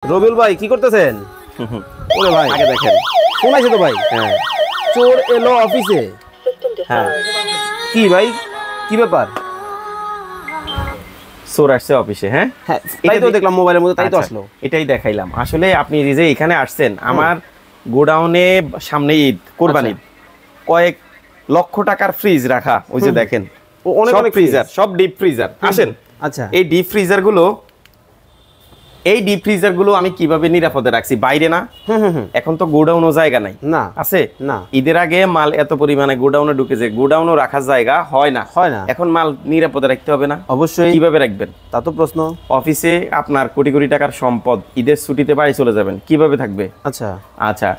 রবিউল ভাই কি করতেছেন? ওরে ভাই আগে দেখেন ফোন আছে তো ভাই। হ্যাঁ চোর এলো অফিসে। হ্যাঁ কি ভাই কি ব্যাপার? চোর আসছে অফিসে। হ্যাঁ হ্যাঁ তাই তো দেখলাম মোবাইলের মধ্যে, তাই তো আসলো। এটাই দেখাইলাম। আসলে আপনি যে এখানে আসছেন আমার গোডাউনে, সামনে ঈদ, কোরবানি, কয়েক লক্ষ টাকার ফ্রিজ রাখা। ওই যে দেখেন অনেক অনেক ফ্রিজার, সব ডিপ ফ্রিজার। আসেন আচ্ছা এই ডিপ ফ্রিজার গুলো আমি কিভাবে নিরাপদে রাখছি? বাইরে না, এখন তো গোডাউনও জায়গা নাই না আছে না, ঈদের আগে মাল এত পরিমাণে গোডাউনে ঢুকেছে, গোডাউনও রাখার জায়গা হয় না। এখন মাল নিরাপদে রাখতে হবে না? অবশ্যই। কিভাবে রাখবেন তা তো প্রশ্ন। অফিসে আপনার কোটি কোটি টাকার সম্পদ, ঈদের ছুটিতে বাড়ি চলে যাবেন, কিভাবে থাকবে? আচ্ছা আচ্ছা,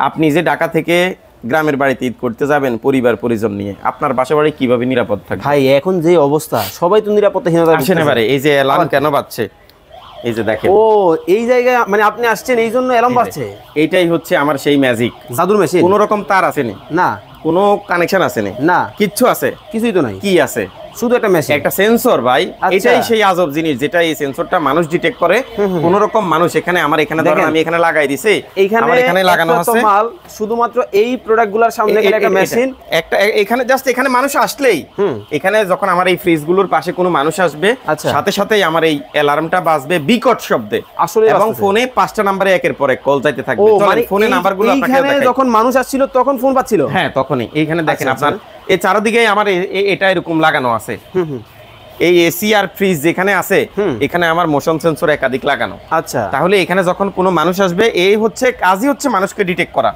আপনি যে ঢাকা থেকে গ্রামের বাড়িতে ঈদ করতে যাবেন পরিবার পরিজন নিয়ে, আপনার বাসা বাড়ি কিভাবে নিরাপদ থাকবে? ভাই এখন যে অবস্থা সবাই তো নিরাপত্তাহীনতা। আসেন এবারে এই যে অ্যালার্ম কেন বাজছে, এই যে দেখেন। ও এই জায়গায় মানে আপনি আসছেন এই জন্য অ্যালার্ম বাজছে। এইটাই হচ্ছে আমার সেই ম্যাজিক, জাদুর মেশিন। কোনো রকম তার আসেনি, না কোনো কানেকশন আসেনি, না কিচ্ছু আছে? কিছুই তো নাই। কি আছে? শুধু একটা মেশিন, একটা সেন্সর ভাই। আচ্ছা। এটাই সেই আজব জিনিস, যেটা এই সেন্সরটা মানুষ ডিটেক্ট করে। কোন রকম মানুষ এখানে, আমার এখানে ধরেন আমি এখানে লাগাই দিছি, আমার এখানে লাগানো আছে মাল শুধুমাত্র এই প্রোডাক্টগুলোর সামনে গেলে একটা মেশিন, একটা এখানে জাস্ট এখানে মানুষ আসলেই, এখানে যখন আমার এই ফ্রিজগুলোর পাশে কোনো মানুষ আসবে, সাথে সাথেই আমার এই অ্যালার্মটা বাজবে বিকট শব্দে আসলে, এবং ফোনে 5টা নম্বরে একের পর এক কল যাইতে থাকবে। মানে ফোনে নাম্বারগুলো আপনাকে দেখাই। যখন মানুষ আসছিল তখন ফোন পাচ্ছিল। হ্যাঁ তখনই। এইখানে দেখেন আপনার এই চারদিকে আমার এটা এরকম লাগানো আছে। এই এসি আর ফ্রিজ যেখানে আছে এখানে আমার মোশন সেন্সর একাধিক লাগানো। আচ্ছা, তাহলে এখানে যখন কোনো মানুষ আসবে, এই হচ্ছে কাজই হচ্ছে মানুষকে ডিটেক্ট করা।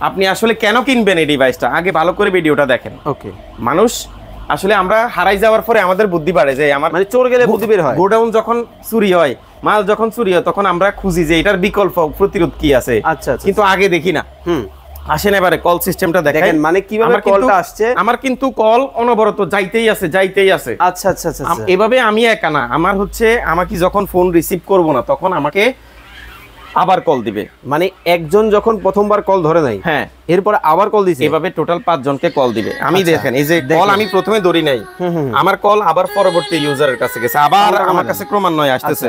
আপনি আসলে কেন কিনবেন এই ডিভাইসটা, আগে ভালো করে ভিডিওটা দেখেন। ওকে, মানুষ আসলে আমরা হারাই যাওয়ার পরে আমাদের বুদ্ধি বাড়ে যে আমার মানে চোর গেলে বুদ্ধি বের হয়। গোডাউন যখন চুরি হয়, মাল যখন চুরি হয়, তখন আমরা খুঁজি যে এটার বিকল্প প্রতিরোধ কি আছে। আচ্ছা, কিন্তু আগে দেখি না। আসেন এবারে কল সিস্টেমটা দেখেন, মানে কিভাবে কলটা আসছে। আমার কিন্তু কল অনবরত যাইতেই আছে যাইতেই আছে। আচ্ছা আচ্ছা আচ্ছা, এভাবে আমি একা না, আমার হচ্ছে আমাকে যখন ফোন রিসিভ করব না তখন আমাকে আবার কল দিবে। মানে একজন যখন প্রথমবার কল ধরে নাই, হ্যাঁ এরপর আবার কল দিছে, এভাবে টোটাল 5 জনকে কল দিবে। আমি দেখেন এই যে কল আমি প্রথমে ধরি নাই, আমার কল আবার পরবর্তী ইউজারের কাছে গেছে, আবার আমার কাছে ক্রমান্বয়ে আসতেছে।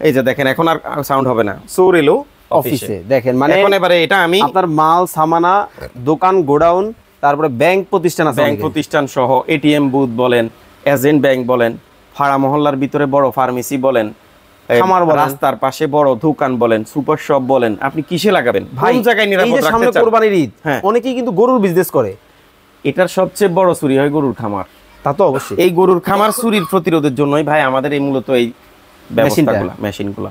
এই যে দেখেন এখন আর সাউন্ড হবে না, চোর এলো অফিসে। দেখেন মানে এখন এবারে এটা আমি আপনার মাল সামানা, দোকান, গোডাউন, তারপরে ব্যাংক প্রতিষ্ঠান আছে, ব্যাংক প্রতিষ্ঠান সহ এটিএম বুথ বলেন, এজেন্ট ব্যাংক বলেন, পাড়া মহল্লার ভিতরে বড় ফার্মেসি বলেন, খামার বলেন, রাস্তার পাশে বড় দোকান বলেন, সুপার শপ বলেন, আপনি কিসে লাগাবেন? কোন জায়গায় নিরাপদ রাখতে চান? সামনে কুরবানির ঈদ, অনেকেই কিন্তু গরুর বিজনেস করে। এটার সবচেয়ে বড় চুরি হয় গরুর খামার। তা তো অবশ্যই। এই গরুর খামার চুরির প্রতিরোধের জন্যই ভাই আমাদের এই মূলত এই ব্যবস্থাগুলো, মেশিনগুলো।